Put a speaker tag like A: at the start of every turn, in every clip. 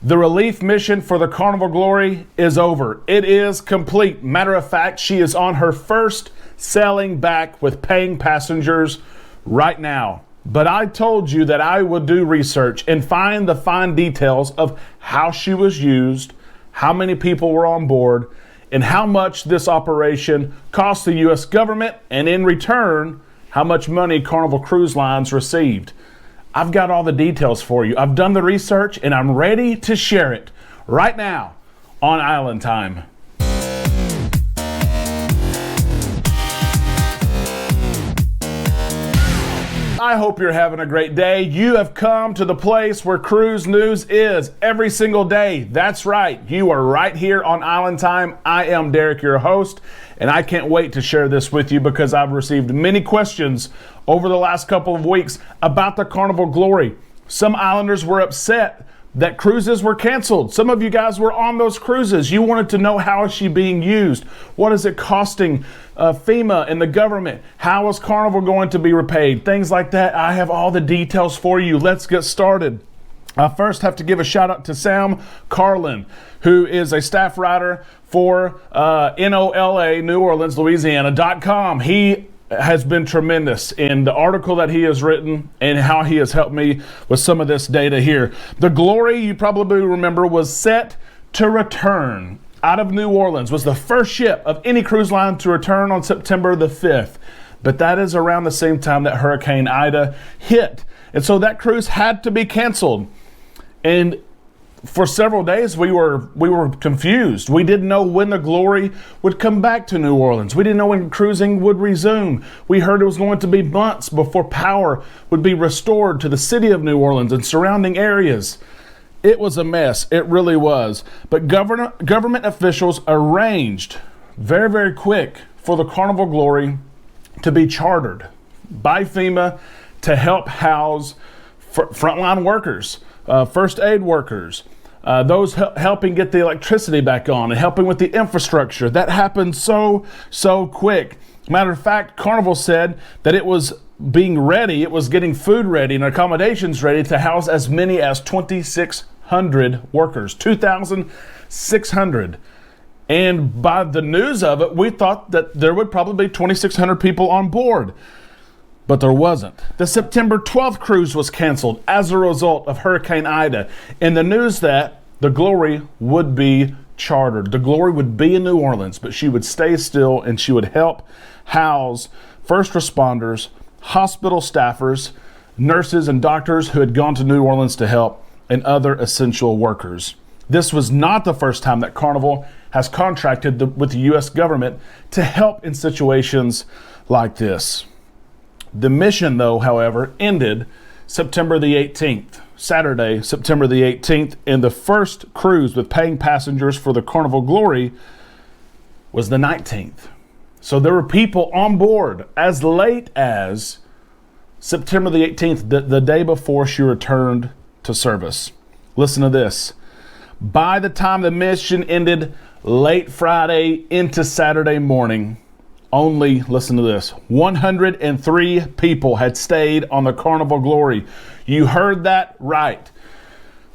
A: The relief mission for the Carnival Glory is over. It is complete. Matter of fact, she is on her first sailing back with paying passengers right now. But I told you that I would do research and find the fine details of how she was used, how many people were on board, and how much this operation cost the U.S. government, and in return, how much money Carnival Cruise Lines received. I've got all the details for you. I've done the research and I'm ready to share it right now on Island Time. I hope you're having a great day. You have come to the place where cruise news is every single day. That's right. You are right here on Island Time. I am Derek, your host, and I can't wait to share this with you because I've received many questions over the last couple of weeks about the Carnival Glory. Some islanders were upset that cruises were canceled. Some of you guys were on those cruises. You wanted to know, how is she being used? What is it costing FEMA and the government? How is Carnival going to be repaid? Things like that. I have all the details for you. Let's get started. I first have to give a shout out to Sam Carlin, who is a staff writer for NOLA, New Orleans, Louisiana.com. He has been tremendous in the article that he has written and how he has helped me with some of this data here. The Glory, you probably remember, was set to return out of New Orleans, was the first ship of any cruise line to return on September the 5th. But that is around the same time that Hurricane Ida hit. And so that cruise had to be canceled. And for several days, we were confused. We didn't know when the Glory would come back to New Orleans. We didn't know when cruising would resume. We heard it was going to be months before power would be restored to the city of New Orleans and surrounding areas. It was a mess. It really was. But government officials arranged very, very quick for the Carnival Glory to be chartered by FEMA to help house frontline workers, first aid workers, those helping get the electricity back on and helping with the infrastructure. That happened so quick. Matter of fact, Carnival said that it was being ready, it was getting food ready and accommodations ready to house as many as 2,600 workers, 2,600. And by the news of it, we thought that there would probably be 2,600 people on board. But there wasn't. The September 12th cruise was canceled as a result of Hurricane Ida, and the news that the Glory would be chartered. The Glory would be in New Orleans, but she would stay still and she would help house first responders, hospital staffers, nurses and doctors who had gone to New Orleans to help, and other essential workers. This was not the first time that Carnival has contracted with the U.S. government to help in situations like this. The mission, though, however, ended September the 18th, Saturday, September the 18th, and the first cruise with paying passengers for the Carnival Glory was the 19th. So there were people on board as late as September the 18th, the day before she returned to service. Listen to this. By the time the mission ended late Friday into Saturday morning, only, listen to this, 103 people had stayed on the Carnival Glory. You heard that right.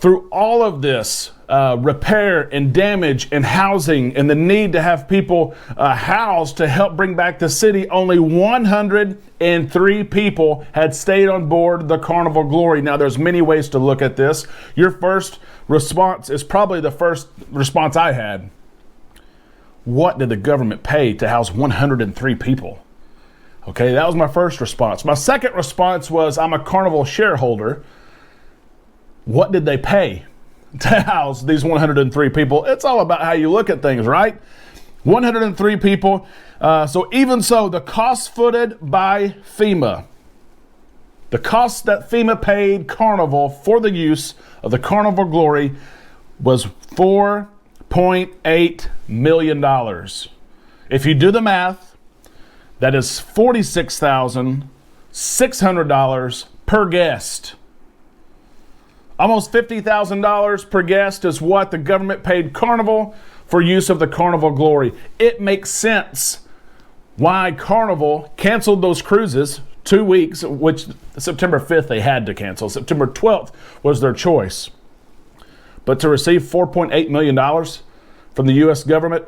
A: Through all of this repair and damage and housing and the need to have people housed to help bring back the city, only 103 people had stayed on board the Carnival Glory. Now, there's many ways to look at this. Your first response is probably the first response I had. What did the government pay to house 103 people? Okay, that was my first response. My second response was, I'm a Carnival shareholder. What did they pay to house these 103 people? It's all about how you look at things, right? 103 people. So even so, the cost footed by FEMA, the cost that FEMA paid Carnival for the use of the Carnival Glory was $4.8 million. If you do the math, that is $46,600 per guest. Almost $50,000 per guest is what the government paid Carnival for use of the Carnival Glory. It makes sense why Carnival canceled those cruises 2 weeks, which September 5th they had to cancel. September 12th was their choice. But to receive $4.8 million from the U.S. government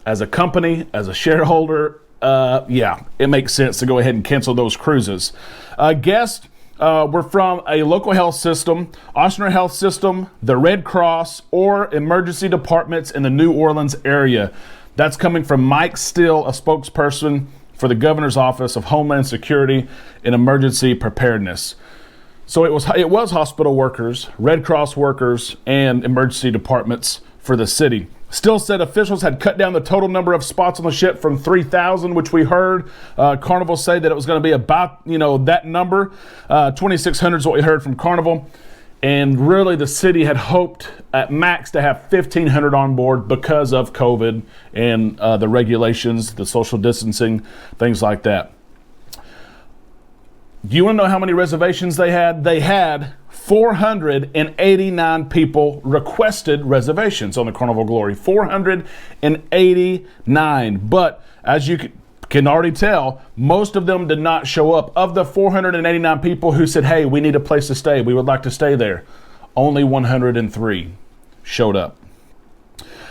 A: as a company, as a shareholder, yeah, it makes sense to go ahead and cancel those cruises. Guests were from a local health system, Ochsner Health System, the Red Cross, or emergency departments in the New Orleans area. That's coming from Mike Steele, a spokesperson for the Governor's Office of Homeland Security and Emergency Preparedness. So it was hospital workers, Red Cross workers, and emergency departments for the city. Still said officials had cut down the total number of spots on the ship from 3,000, which we heard Carnival say that it was going to be about, that number. 2,600 is what we heard from Carnival. And really the city had hoped at max to have 1,500 on board because of COVID and the regulations, the social distancing, things like that. Do you want to know how many reservations they had? They had 489 people requested reservations on the Carnival Glory. 489. But as you can already tell, most of them did not show up. Of the 489 people who said, hey, we need a place to stay, we would like to stay there, only 103 showed up.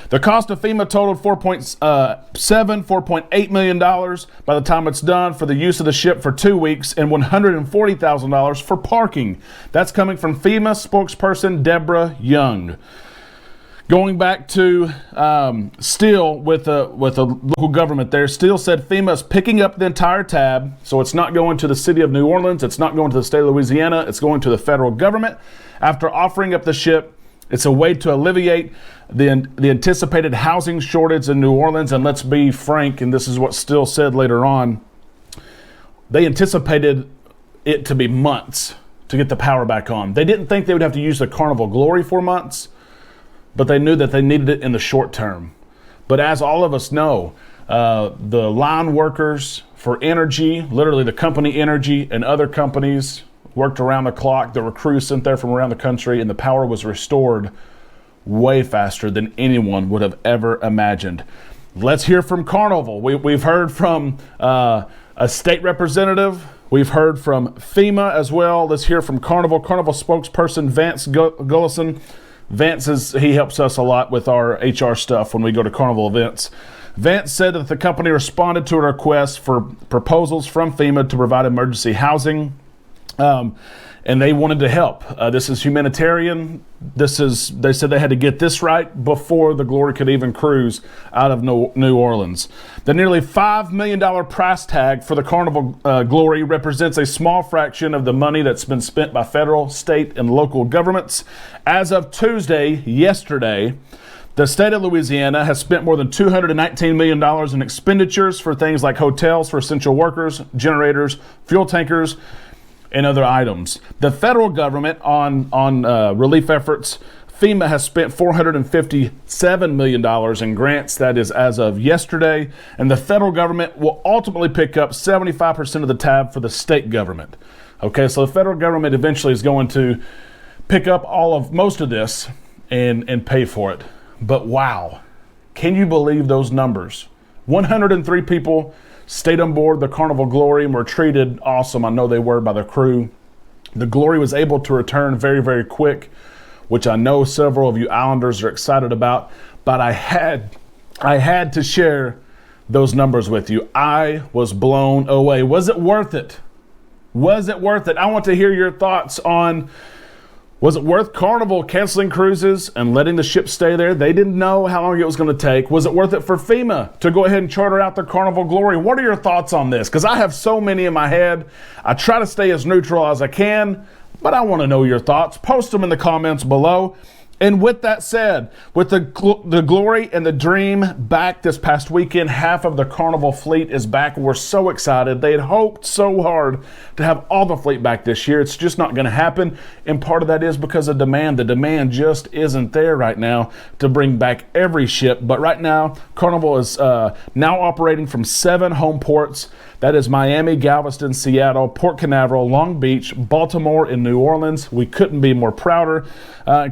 A: The cost of FEMA totaled $4.8 million by the time it's done for the use of the ship for 2 weeks, and $140,000 for parking. That's coming from FEMA spokesperson Deborah Young. Going back to Steele with the local government there, Steele said FEMA is picking up the entire tab, so it's not going to the city of New Orleans, it's not going to the state of Louisiana, it's going to the federal government. After offering up the ship, it's a way to alleviate the anticipated housing shortage in New Orleans. And let's be frank, and this is what Steele said later on, they anticipated it to be months to get the power back on. They didn't think they would have to use the Carnival Glory for months, but they knew that they needed it in the short term. But as all of us know, the line workers for energy, literally the company Energy and other companies, worked around the clock. There were crews sent there from around the country, and the power was restored way faster than anyone would have ever imagined. Let's hear from Carnival. We've heard from a state representative. We've heard from FEMA as well. Let's hear from Carnival. Carnival spokesperson Vance Gullison. Vance he helps us a lot with our HR stuff when we go to Carnival events. Vance said that the company responded to a request for proposals from FEMA to provide emergency housing. And they wanted to help. This is humanitarian. They said they had to get this right before the Glory could even cruise out of New Orleans. The nearly $5 million price tag for the Carnival Glory represents a small fraction of the money that's been spent by federal, state, and local governments. As of Tuesday, yesterday, the state of Louisiana has spent more than $219 million in expenditures for things like hotels for essential workers, generators, fuel tankers, and other items. The federal government on relief efforts, FEMA has spent $457 million in grants. That is as of yesterday. And the federal government will ultimately pick up 75% of the tab for the state government. Okay, so the federal government eventually is going to pick up most of this and pay for it. But wow, can you believe those numbers? 103 people stayed on board the Carnival Glory and were treated awesome. I know they were by the crew. The Glory was able to return very, very quick, which I know several of you Islanders are excited about. But I had to share those numbers with you. I was blown away. Was it worth it? Was it worth it? I want to hear your thoughts on, was it worth Carnival canceling cruises and letting the ship stay there? They didn't know how long it was going to take. Was it worth it for FEMA to go ahead and charter out the Carnival Glory? What are your thoughts on this? Because I have so many in my head. I try to stay as neutral as I can, but I want to know your thoughts. Post them in the comments below. And with that said, with the Glory and the Dream back this past weekend, half of the Carnival fleet is back. We're so excited. They had hoped so hard to have all the fleet back this year. It's just not going to happen. And part of that is because of demand. The demand just isn't there right now to bring back every ship. But right now, Carnival is now operating from 7 home ports. That is Miami, Galveston, Seattle, Port Canaveral, Long Beach, Baltimore, and New Orleans. We couldn't be more prouder.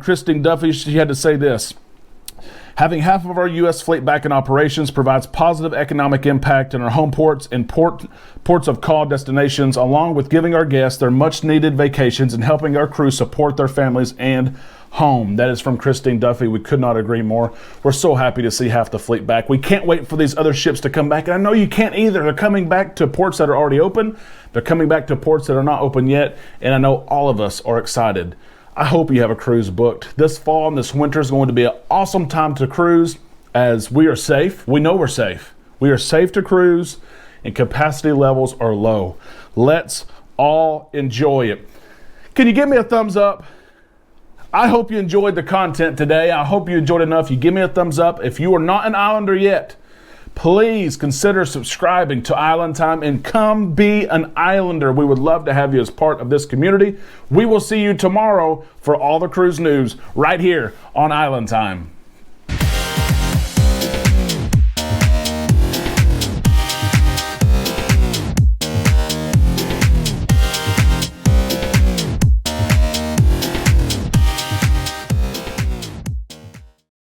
A: Christine Duffy, she had to say this: having half of our U.S. fleet back in operations provides positive economic impact in our home ports and ports of call destinations, along with giving our guests their much-needed vacations and helping our crew support their families and home. That is from Christine Duffy. We could not agree more. We're so happy to see half the fleet back. We can't wait for these other ships to come back. And I know you can't either. They're coming back to ports that are already open. They're coming back to ports that are not open yet. And I know all of us are excited. I hope you have a cruise booked. This fall and this winter is going to be an awesome time to cruise, as we are safe. We know we're safe. We are safe to cruise, and capacity levels are low. Let's all enjoy it. Can you give me a thumbs up? I hope you enjoyed the content today. I hope you enjoyed enough. You give me a thumbs up. If you are not an Islander yet, please consider subscribing to Island Time and come be an Islander. We would love to have you as part of this community. We will see you tomorrow for all the cruise news right here on Island Time.